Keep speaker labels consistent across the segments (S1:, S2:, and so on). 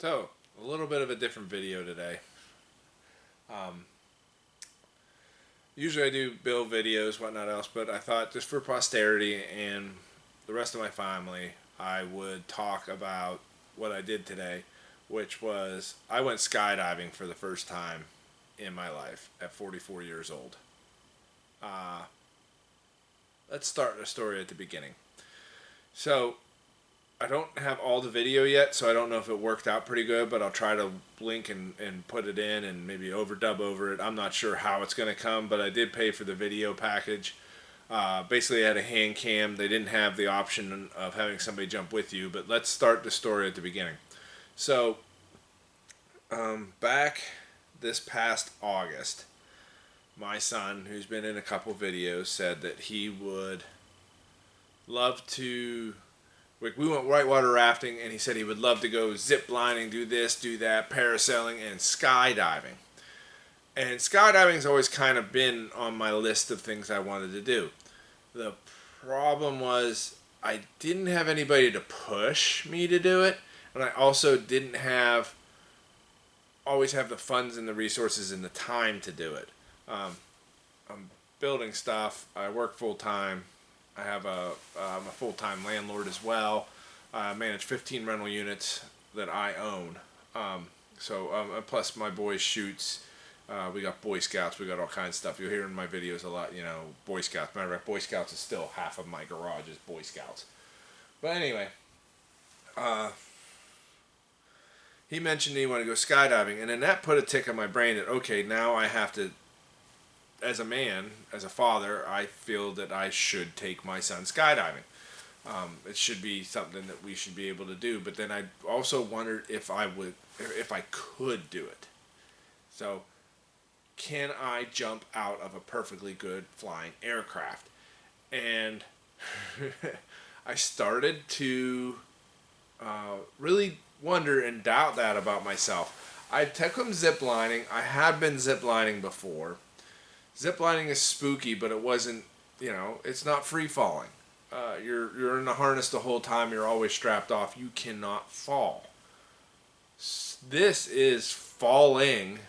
S1: So, a little bit of a different video today. Um, Usually I do build videos, whatnot else, but I thought just for posterity and the rest of my family, I would talk about what I did today, which was I went skydiving for the first time in my life at 44 years old. Uh, let's start the story at the beginning. So, I don't have all the video yet, so I don't know if it worked out pretty good, but I'll try to link and put it in and maybe overdub over it. I'm not sure how it's going to come, but I did pay for the video package. Basically, I had a hand cam. They didn't have the option of having somebody jump with you, but let's start the story at the beginning. So, back this past August, my son, who's been in a couple videos, said that he would love to. We went whitewater rafting, and he said he would love to go zip lining, do this, do that, parasailing, and skydiving. And skydiving's always kind of been on my list of things I wanted to do. The problem was I didn't have anybody to push me to do it, and I also didn't always have the funds and the resources and the time to do it. I'm building stuff. I work full time. I'm a full-time landlord as well. I manage 15 rental units that I own. Plus my boys shoots. We got Boy Scouts. We got all kinds of stuff. You'll hear in my videos a lot, Boy Scouts. Matter of fact, Boy Scouts is still half of my garage is Boy Scouts. But anyway, he mentioned he wanted to go skydiving, and then that put a tick on my brain that, okay, now I have to, as a man, as a father, I feel that I should take my son skydiving. It should be something that we should be able to do. But then I also wondered if I could do it. So, can I jump out of a perfectly good flying aircraft? And I started to really wonder and doubt that about myself. I took him ziplining. I had been ziplining before. Ziplining is spooky, but it wasn't, it's not free falling. You're in the harness the whole time. You're always strapped off. You cannot fall. This is falling,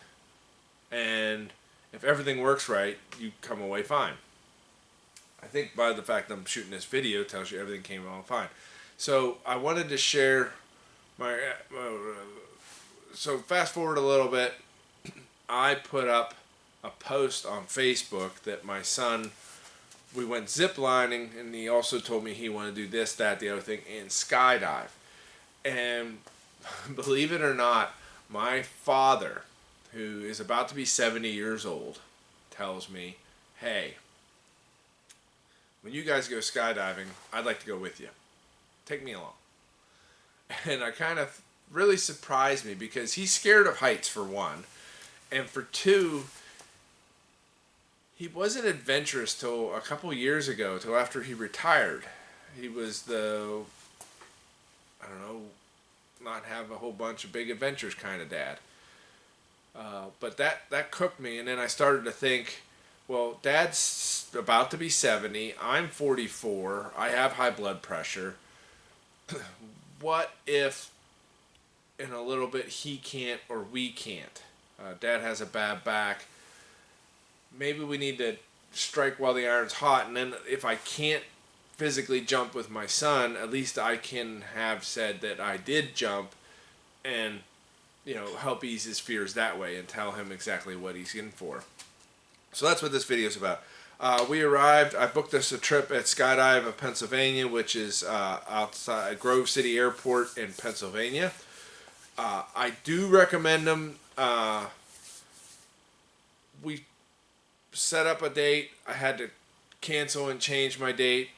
S1: and if everything works right, you come away fine. I think by the fact that I'm shooting this video tells you everything came out fine. So I wanted to share my. So fast forward a little bit. I put up a post on Facebook that my son, we went zip lining, and he also told me he wanted to do this, that, the other thing, and skydive. And believe it or not, my father, who is about to be 70 years old, tells me, hey, when you guys go skydiving, I'd like to go with you. Take me along. And I kind of really surprised me because he's scared of heights, for one. And for two, he wasn't adventurous till a couple years ago, till after he retired. He was not have a whole bunch of big adventures kind of dad. But that cooked me, and then I started to think, well, Dad's about to be 70, I'm 44, I have high blood pressure. What if in a little bit he can't or we can't? Dad has a bad back. Maybe we need to strike while the iron's hot, and then if I can't physically jump with my son, at least I can have said that I did jump and, help ease his fears that way and tell him exactly what he's in for. So that's what this video is about. We arrived, I booked us a trip at Skydive of Pennsylvania, which is outside Grove City Airport in Pennsylvania. I do recommend them. We set up a date. I had to cancel and change my date,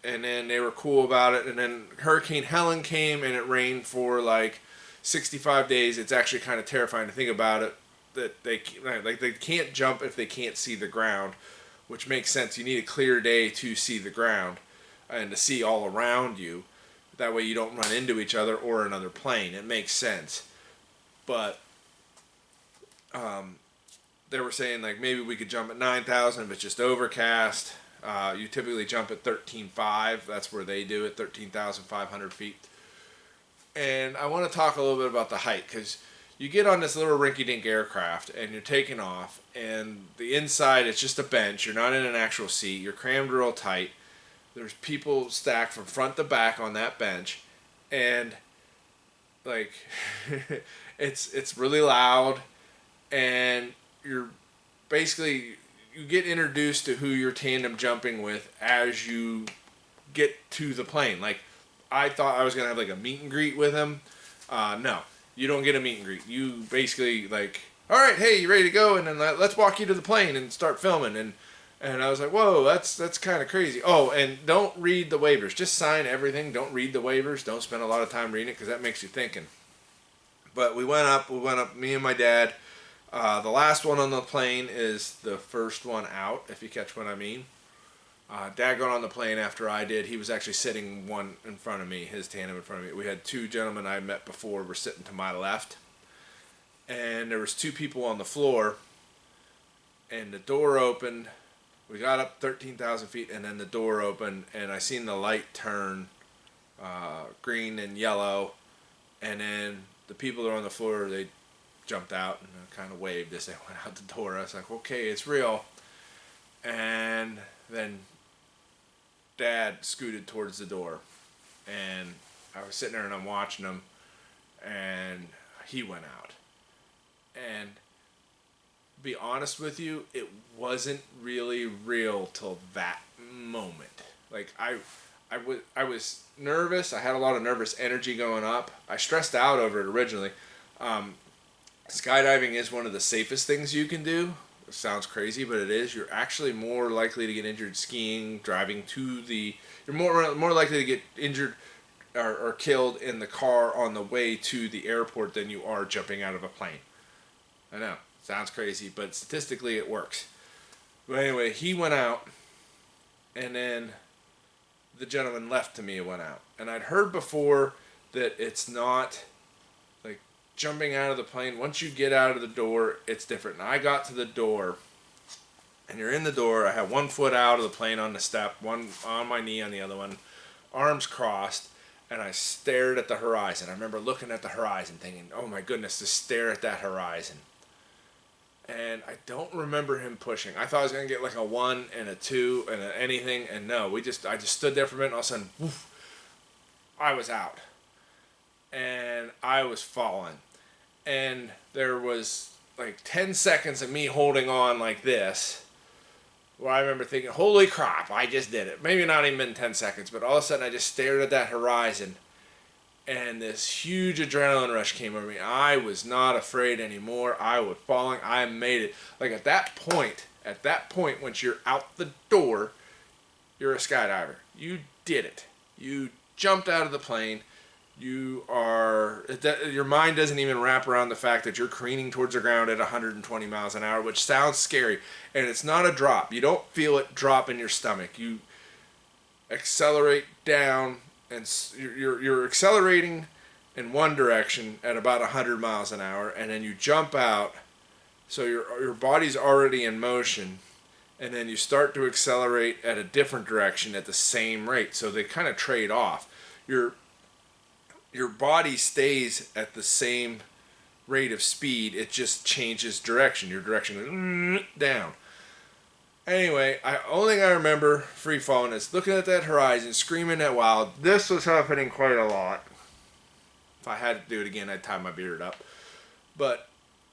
S1: and then they were cool about it. And then Hurricane Helen came, and it rained for like 65 days. It's actually kind of terrifying to think about it, that they can't jump if they can't see the ground, which makes sense. You need a clear day to see the ground and to see all around you. That way you don't run into each other or another plane. It makes sense. But they were saying like maybe we could jump at 9,000 if it's just overcast. You typically jump at 13,500. That's where they do it, 13,500 feet. And I want to talk a little bit about the height, because you get on this little rinky-dink aircraft and you're taking off, and the inside it's just a bench. You're not in an actual seat. You're crammed real tight. There's people stacked from front to back on that bench, and like it's really loud, and you're basically, you get introduced to who you're tandem jumping with as you get to the plane. Like, I thought I was gonna have like a meet and greet with him. No, you don't get a meet and greet. You basically like, all right, hey, you ready to go? And then let's walk you to the plane and start filming. And I was like, whoa, that's kind of crazy. Oh, and don't read the waivers. Just sign everything. Don't read the waivers. Don't spend a lot of time reading it, because that makes you thinking. But we went up, me and my dad. The last one on the plane is the first one out, if you catch what I mean. Dad got on the plane after I did. He was actually sitting one in front of me, his tandem in front of me. We had two gentlemen I met before were sitting to my left. And there was two people on the floor. And the door opened. We got up 13,000 feet, and then the door opened, and I seen the light turn green and yellow. And then the people that were on the floor, they jumped out and kind of waved as they went out the door. I was like, okay, it's real. And then Dad scooted towards the door, and I was sitting there and I'm watching him, and he went out. And be honest with you, it wasn't really real till that moment. Like, I was nervous. I had a lot of nervous energy going up. I stressed out over it originally. Skydiving is one of the safest things you can do. It sounds crazy, but it is. You're actually more likely to get injured skiing, driving to the... You're more likely to get injured or killed in the car on the way to the airport than you are jumping out of a plane. I know. Sounds crazy, but statistically it works. But anyway, he went out, and then the gentleman left to me went out. And I'd heard before that it's not like jumping out of the plane. Once you get out of the door, it's different. And I got to the door, and you're in the door. I had one foot out of the plane on the step, one on my knee on the other one, arms crossed, and I stared at the horizon. I remember looking at the horizon thinking, oh my goodness, to stare at that horizon. And I don't remember him pushing. I thought I was going to get like a 1 and a 2 and a anything, and no, I just stood there for a minute, and all of a sudden, woof, I was out. And I was falling. And there was like 10 seconds of me holding on like this, where I remember thinking, holy crap, I just did it. Maybe not even 10 seconds, but all of a sudden I just stared at that horizon, and this huge adrenaline rush came over me. I was not afraid anymore. I was falling. I made it. Like at that point, once you're out the door, you're a skydiver. You did it. You jumped out of the plane. Your mind doesn't even wrap around the fact that you're careening towards the ground at 120 miles an hour, which sounds scary. And it's not a drop. You don't feel it drop in your stomach. You accelerate down, and you're accelerating in one direction at about 100 miles an hour, and then you jump out, so your body's already in motion, and then you start to accelerate at a different direction at the same rate, so they kind of trade off. Your body stays at the same rate of speed, it just changes direction. Your direction goes down. Anyway, only thing I remember free falling is looking at that horizon, screaming at wild. This was happening quite a lot. If I had to do it again, I'd tie my beard up.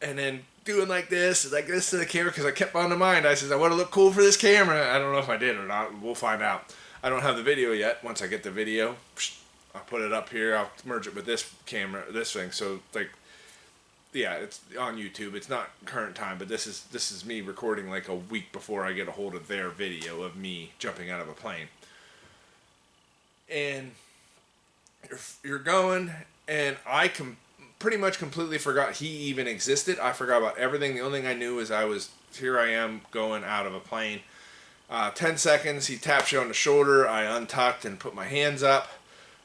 S1: And then doing like this to the camera, because I kept on the mind. I said, I want to look cool for this camera. I don't know if I did or not. We'll find out. I don't have the video yet. Once I get the video, I'll put it up here. I'll merge it with this camera, this thing. So yeah, it's on YouTube. It's not current time, but this is me recording like a week before I get a hold of their video of me jumping out of a plane. And you're going, and I pretty much completely forgot he even existed. I forgot about everything. The only thing I knew is here I am going out of a plane. 10 seconds, he taps you on the shoulder. I untucked and put my hands up.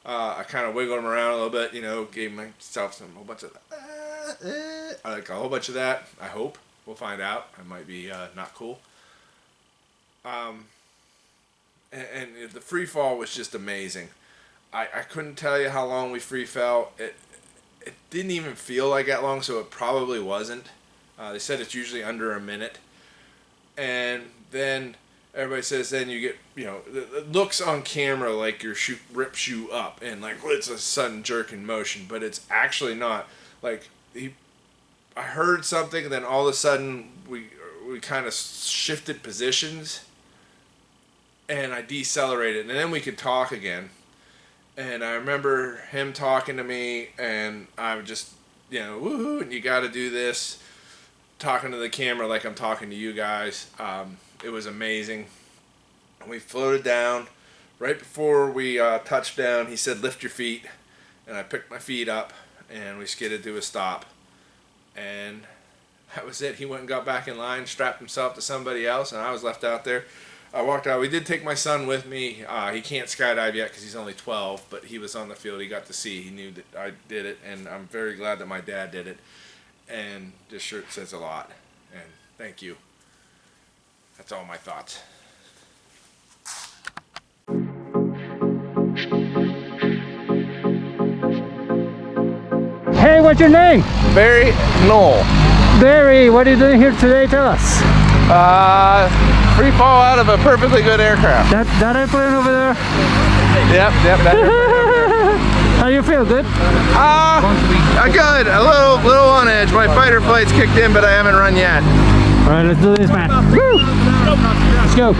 S1: I kind of wiggled him around a little bit, gave myself a whole bunch of that. I hope. We'll find out. I might be not cool. And the free fall was just amazing. I couldn't tell you how long we free fell. It didn't even feel like that long, so it probably wasn't. They said it's usually under a minute. And then everybody says then you get, it looks on camera like your chute rips you up and like it's a sudden jerk in motion, but it's actually not. Like I heard something, and then all of a sudden we kind of shifted positions, and I decelerated, and then we could talk again. And I remember him talking to me, and I'm just, woohoo, and you got to do this, talking to the camera like I'm talking to you guys. It was amazing. We floated down. Right before we touched down, he said, lift your feet. And I picked my feet up, and we skidded to a stop. And that was it. He went and got back in line, strapped himself to somebody else, and I was left out there. I walked out. We did take my son with me. He can't skydive yet because he's only 12, but he was on the field. He got to see. He knew that I did it, and I'm very glad that my dad did it. And this shirt says a lot. And thank you. That's all my thoughts.
S2: Hey, what's your name?
S3: Barry Knoll.
S2: Barry, what are you doing here today? Tell us.
S3: Free fall out of a perfectly good aircraft.
S2: That airplane over there?
S3: Yep, that airplane.
S2: How you feel? Good?
S3: Good. A little on edge. My fighter flight's kicked in, but I haven't run yet.
S2: All right, let's do this, man. Woo! Let's go.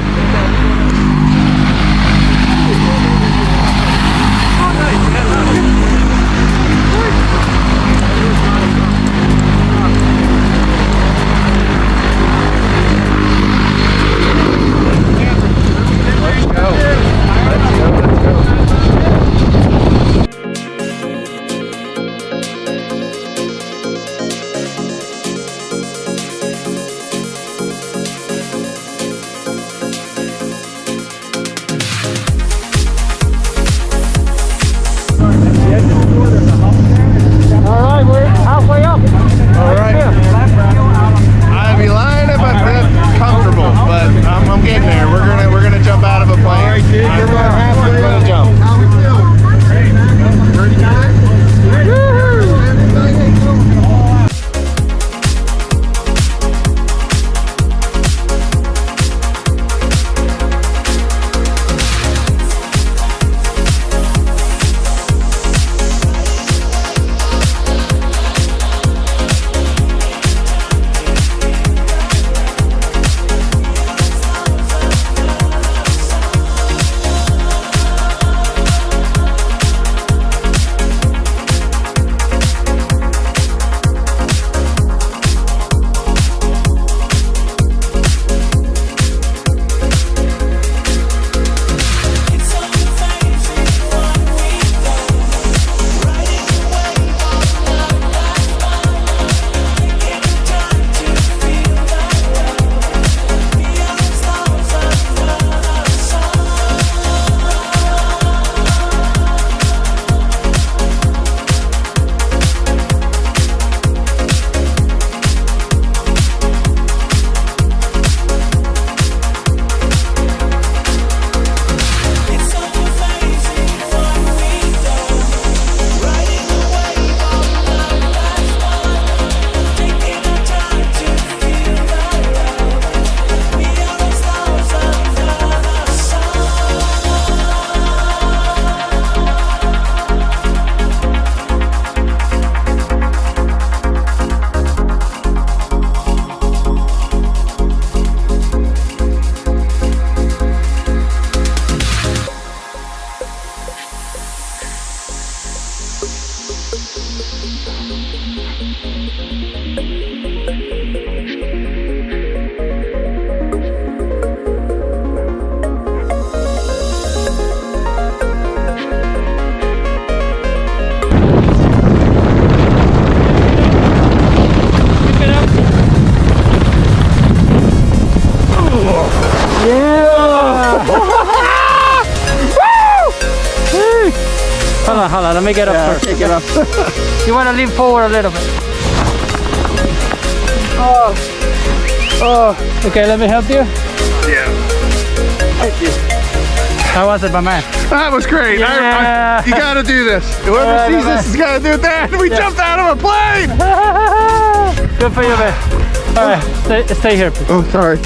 S2: Hold on, let me get up first.
S3: Take it up.
S2: You want to lean forward a little bit. Oh. Okay, let me help you.
S3: Yeah. Thank you.
S2: How was it, my man?
S3: That was great.
S2: Yeah.
S3: You gotta do this. Whoever sees this has gotta do that. We jumped out of a plane.
S2: Good for you, man. All right, stay here, please.
S3: Oh, sorry.